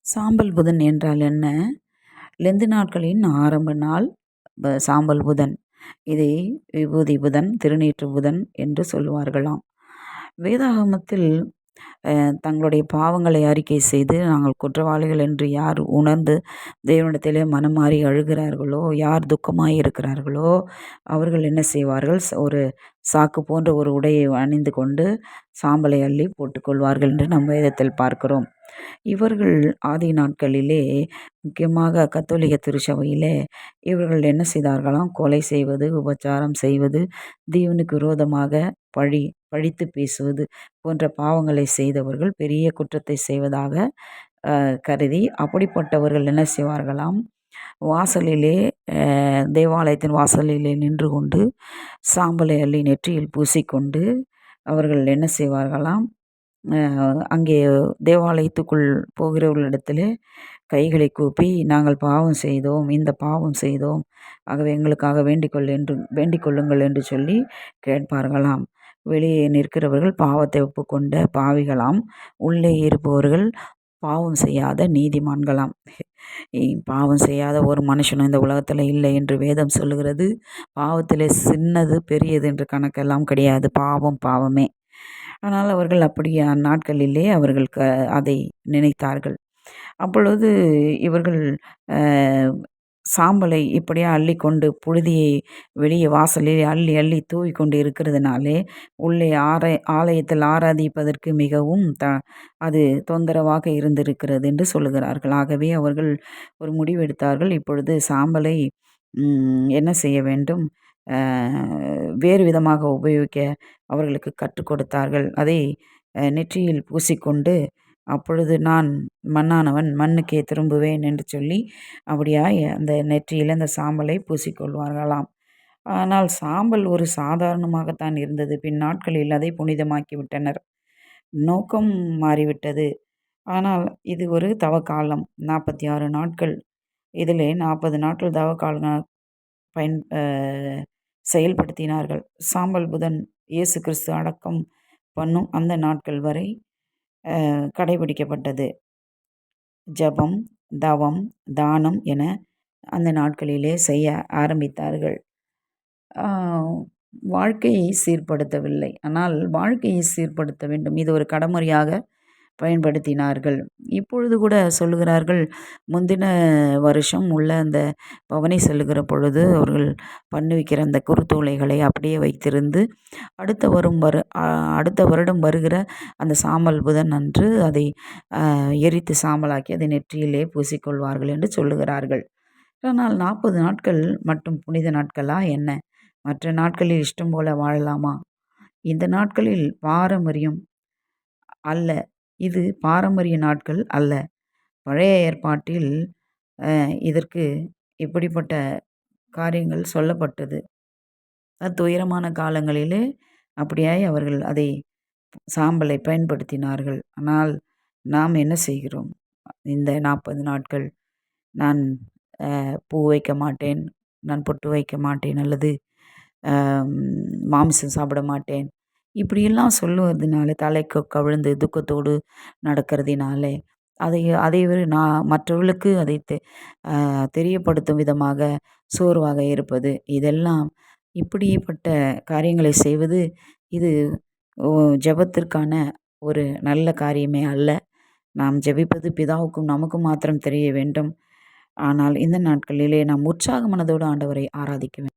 சாம்பல் புதன் என்றால் என்ன? லெந்து நாட்களின் ஆரம்ப நாள் சாம்பல் புதன். இதை விபூதி புதன், திருநீற்று புதன் என்று சொல்லுவார்களாம். வேதாகமத்தில் தங்களுடைய பாவங்களை அறிக்கை செய்து நாங்கள் குற்றவாளிகள் என்று யார் உணர்ந்து தேவனிடத்திலே மனமாறி அழுகிறார்களோ, யார் துக்கமாய் இருக்கிறார்களோ, அவர்கள் என்ன செய்வார்கள்? ஒரு சாக்கு போன்ற ஒரு உடையை அணிந்து கொண்டு சாம்பலை அள்ளி போட்டுக்கொள்வார்கள் என்று நம் வேதத்தில் பார்க்கிறோம். இவர்கள் ஆதி நாட்களிலே முக்கியமாக கத்தோலிக்க திருச்சபையிலே இவர்கள் என்ன செய்தார்களாம்? கொலை செய்வது, உபச்சாரம் செய்வது, தேவனுக்கு விரோதமாக பழித்து பேசுவது போன்ற பாவங்களை செய்தவர்கள் பெரிய குற்றத்தை செய்வதாக கருதி அப்படிப்பட்டவர்கள் என்ன செய்வார்களாம்? வாசலிலே தேவாலயத்தின் வாசலிலே நின்று கொண்டு சாம்பலை அள்ளி நெற்றியில் பூசிக்கொண்டு அவர்கள் என்ன செய்வார்களாம்? அங்கே தேவாலயத்துக்குள் போகிறவர்களிடத்திலே கைகளை கூப்பி, நாங்கள் பாவம் செய்தோம், இந்த பாவம் செய்தோம், ஆகவே எங்களுக்காக வேண்டிக் கொள்ளுங்கள் என்று சொல்லி கேட்பார்களாம். வெளியே நிற்கிறவர்கள் பாவத்தை ஒப்புக்கொண்ட பாவிகளாம், உள்ளே இருப்பவர்கள் பாவம் செய்யாத நீதிமான்களாம். பாவம் செய்யாத ஒரு மனுஷனும் இந்த உலகத்தில் இல்லை என்று வேதம் சொல்லுகிறது. பாவத்திலே சின்னது பெரியது என்று கணக்கெல்லாம் கிடையாது. பாவம் பாவமே. ஆனால் அவர்கள் அப்படி அந்நாட்களிலே அவர்கள் அதை நினைத்தார்கள். அப்பொழுது இவர்கள் சாம்பலை இப்படியே அள்ளிக்கொண்டு புழுதியை வெளியே வாசலில் அள்ளி அள்ளி தூவி கொண்டு இருக்கிறதுனாலே உள்ளே ஆலயத்தில் ஆராதிப்பதற்கு மிகவும் அது தொந்தரவாக இருந்திருக்கிறது என்று சொல்லுகிறார்கள். ஆகவே அவர்கள் ஒரு முடிவெடுத்தார்கள். இப்பொழுது சாம்பலை என்ன செய்ய வேண்டும்? வேறு விதமாக உபயோகிக்க அவர்களுக்கு கற்றுக் கொடுத்தார்கள். அதை நெற்றியில் பூசிக்கொண்டு அப்பொழுது நான் மண்ணானவன் மண்ணுக்கே திரும்புவேன் என்று சொல்லி அப்படியாய் அந்த நெற்றியில் அந்த சாம்பலை பூசிக்கொள்வார்களாம். ஆனால் சாம்பல் ஒரு சாதாரணமாகத்தான் இருந்தது. பின் நாட்களில் அதை புனிதமாக்கி விட்டனர். நோக்கம் மாறிவிட்டது. ஆனால் இது ஒரு தவக்காலம், 46 நாட்கள். இதிலே 40 நாட்கள் தவக்கால பயன் செயல்படுத்தினார்கள். சாம்பல் புதன் இயேசு கிறிஸ்து அடக்கம் பண்ணும் அந்த நாட்கள் வரை கடைபிடிக்கப்பட்டது. ஜபம், தவம், தானம் என அந்த நாட்களிலே செய்ய ஆரம்பித்தார்கள். வாழ்க்கையை சீர்படுத்தவில்லை, ஆனால் வாழ்க்கையை சீர்படுத்த வேண்டும். இது ஒரு கடமுறையாக பயன்படுத்தினார்கள். இப்பொழுது கூட சொல்லுகிறார்கள், முந்தின வருஷம் உள்ள அந்த பவனி செல்லுகிற பொழுது அவர்கள் பண்ணுவிக்கிற அந்த குருத்தோலைகளை அப்படியே வைத்திருந்து அடுத்த வருடம் வருகிற அந்த சாம்பல் புதன் அன்று அதை எரித்து சாம்பலாக்கி அதை நெற்றியிலே பூசிக்கொள்வார்கள் என்று சொல்லுகிறார்கள். ஆனால் 40 நாட்கள் மட்டும் புனித நாட்களா என்ன? மற்ற நாட்களில் இஷ்டம் போல வாழலாமா? இந்த நாட்களில் பாரம்பரியம் அல்ல. இது பாரம்பரிய நாட்கள் அல்ல. பழைய ஏற்பாட்டில் இதற்கு இப்படிப்பட்ட காரியங்கள் சொல்லப்பட்டது. துயரமான காலங்களிலே அப்படியாய் அவர்கள் அதை சாம்பலை பயன்படுத்தினார்கள். ஆனால் நாம் என்ன செய்கிறோம்? இந்த 40 நாட்கள் நான் பூ வைக்க மாட்டேன், நான் பொட்டு வைக்க மாட்டேன், அல்லது மாமிசம் சாப்பிட மாட்டேன், இப்படியெல்லாம் சொல்லுவதனால தலைக்கு கவிழ்ந்து துக்கத்தோடு நடக்கிறதினாலே அதை நான் மற்றவர்களுக்கு அதை தெரியப்படுத்தும் விதமாக சோர்வாக இருப்பது, இதெல்லாம் இப்படிப்பட்ட காரியங்களை செய்வது இது ஜெபத்திற்கான ஒரு நல்ல காரியமே அல்ல. நாம் ஜெபிப்பது பிதாவுக்கும் நமக்கும் மாத்திரம் தெரிய வேண்டும். ஆனால் இந்த நாட்களிலே நாம் உற்சாக மனதோடு ஆண்டவரை ஆராதிக்க வேண்டும்.